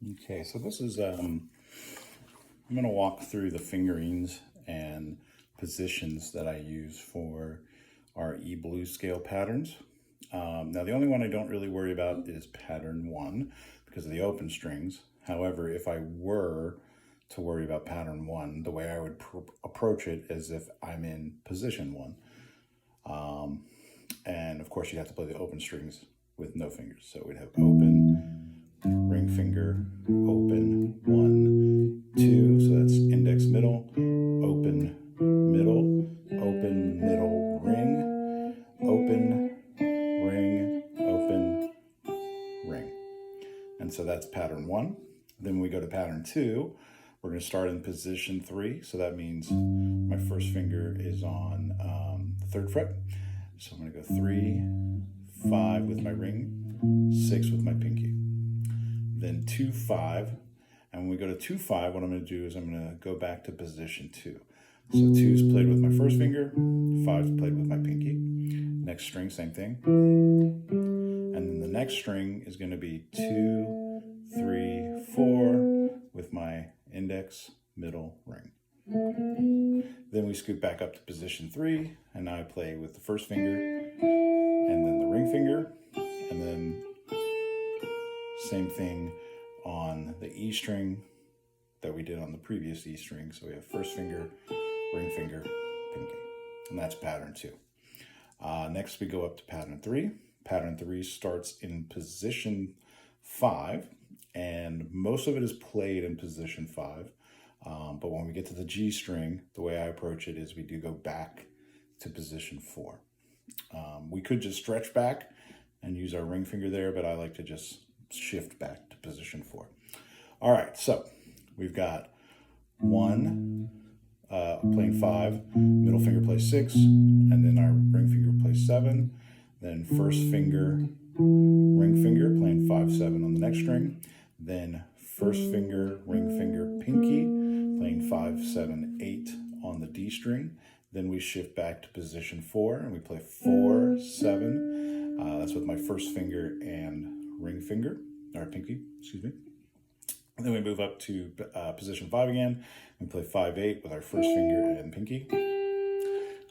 Okay, so this is, I'm going to walk through the fingerings and positions that I use for our E-blue scale patterns. Now, the only one I don't really worry about is pattern 1 because of the open strings. However, if I were to worry about pattern 1, the way I would approach it is if I'm in position 1. And of course, you have to play the open strings with no fingers. So we'd have open, ring finger, open, 1, 2, so that's index middle, open, middle, open, middle, ring, open, ring, open, ring. And so that's pattern 1. Then we go to pattern 2. We're going to start in position 3, so that means my first finger is on the 3rd fret. So I'm going to go 3, 5 with my ring, 6 with my pinky. Then 2, 5. And when we go to 2, 5, what I'm going to do is I'm going to go back to position 2. So 2 is played with my first finger, 5 is played with my pinky. Next string, same thing. And then the next string is going to be 2, 3, 4 with my index, middle, ring. Then we scoot back up to position 3, and now I play with the first finger, and then the ring finger, and then same thing on the E string that we did on the previous E string. So we have first finger, ring finger, pinky, and that's pattern 2. Next we go up to pattern 3. Pattern 3 starts in position 5, and most of it is played in position 5. But when we get to the G string, the way I approach it is we do go back to position 4. We could just stretch back and use our ring finger there, but I like to just shift back to position 4. All right, so we've got 1, playing 5, middle finger plays 6, and then our ring finger plays 7, then first finger, ring finger, playing 5, 7 on the next string, then first finger, ring finger, pinky, playing 5, 7, 8 on the D string. Then we shift back to position 4 and we play 4, 7. That's with my first finger and ring finger, or pinky, excuse me. And then we move up to position 5 again. We play 5, 8 with our first finger and pinky.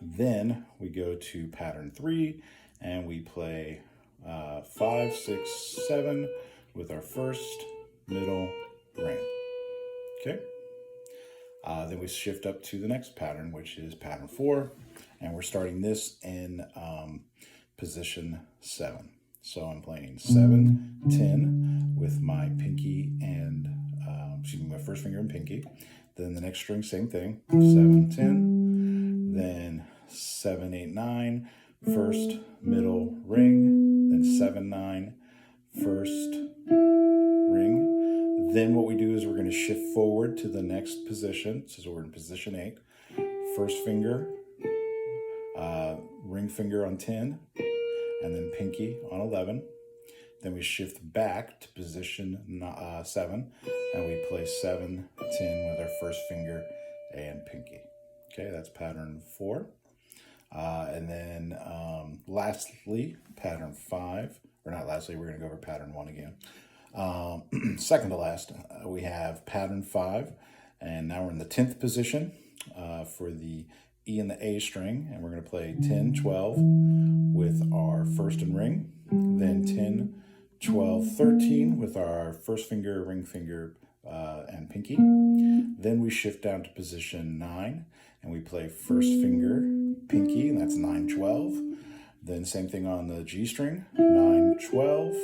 Then we go to pattern 3 and we play 5, 6, 7 with our first, middle, ring. Okay. Then we shift up to the next pattern, which is pattern 4, and we're starting this in position 7. So I'm playing 7, 10 with my pinky and, my first finger and pinky. Then the next string, same thing, 7, 10. Then 7, 8, 9, first, middle, ring. Then 7, 9, first, ring. Then what we do is we're going to shift forward to the next position. So we're in position 8. First finger, ring finger on 10, and then pinky on 11. Then we shift back to position 7, and we play 7, 10 with our first finger and pinky. Okay, that's pattern 4. And then lastly, pattern 5, or not lastly, we're going to go over pattern 1 again. Second to last, we have pattern 5, and now we're in the 10th position for the E and the A string, and we're going to play 10, 12 with our first and ring, then 10, 12, 13 with our first finger, ring finger, and pinky. Then we shift down to position 9, and we play first finger, pinky, and that's 9, 12. Then same thing on the G string, 9, 12.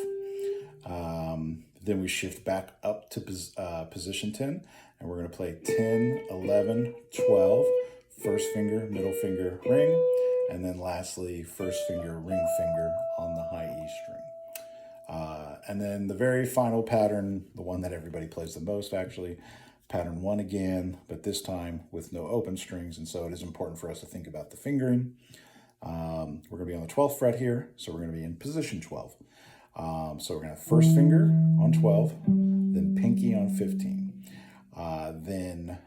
Then we shift back up to position 10, and we're going to play 10, 11, 12, first finger, middle finger, ring, and then lastly, first finger, ring finger on the high E string. And then the very final pattern, the one that everybody plays the most actually, pattern 1 again, but this time with no open strings, and so it is important for us to think about the fingering. We're going to be on the 12th fret here, so we're going to be in position 12. So we're going to have first finger on 12, then pinky on 15, then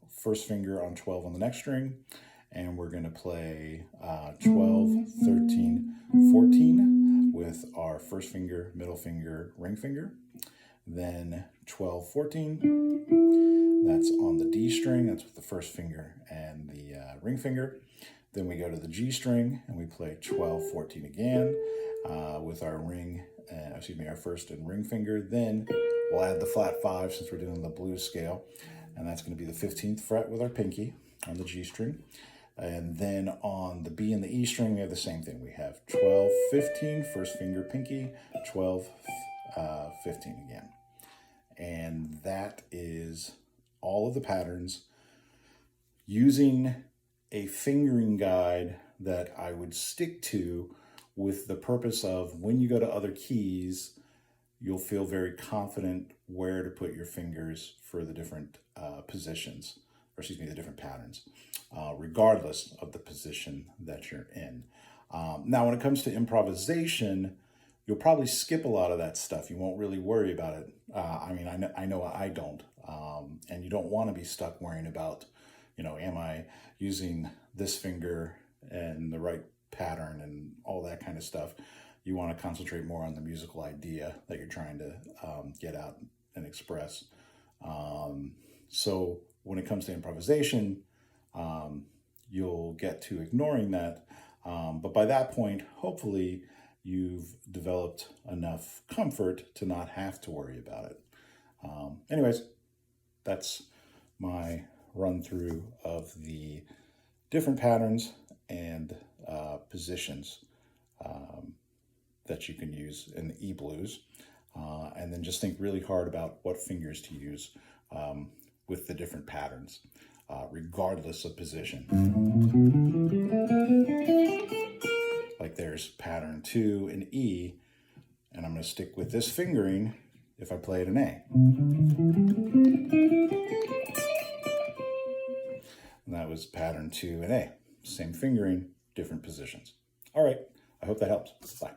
first finger on 12 on the next string, and we're going to play 12, 13, 14 with our first finger, middle finger, ring finger. then 12, 14. That's on the D string. That's with the first finger and the ring finger. Then we go to the G string and we play 12, 14 again with our our first and ring finger. Then we'll add the flat 5 since we're doing the blues scale. And that's going to be the 15th fret with our pinky on the G string. And then on the B and the E string, we have the same thing. We have 12, 15, first finger pinky, 12, 15 again. And that is all of the patterns using a fingering guide that I would stick to, with the purpose of when you go to other keys, you'll feel very confident where to put your fingers for the different positions, or excuse me, the different patterns, regardless of the position that you're in. Now, when it comes to improvisation, you'll probably skip a lot of that stuff. You won't really worry about it. I know I don't. And you don't want to be stuck worrying about, am I using this finger and the right pattern and all that kind of stuff. You want to concentrate more on the musical idea that you're trying to get out and express. So when it comes to improvisation, you'll get to ignoring that. But by that point, hopefully, you've developed enough comfort to not have to worry about it. Anyways, that's my run through of the different patterns and positions that you can use in the E-blues. And then just think really hard about what fingers to use with the different patterns, regardless of position. Like there's pattern 2 in E, and I'm going to stick with this fingering if I play it in A. And that was pattern 2 in A. Same fingering, different positions. All right, I hope that helps. Bye.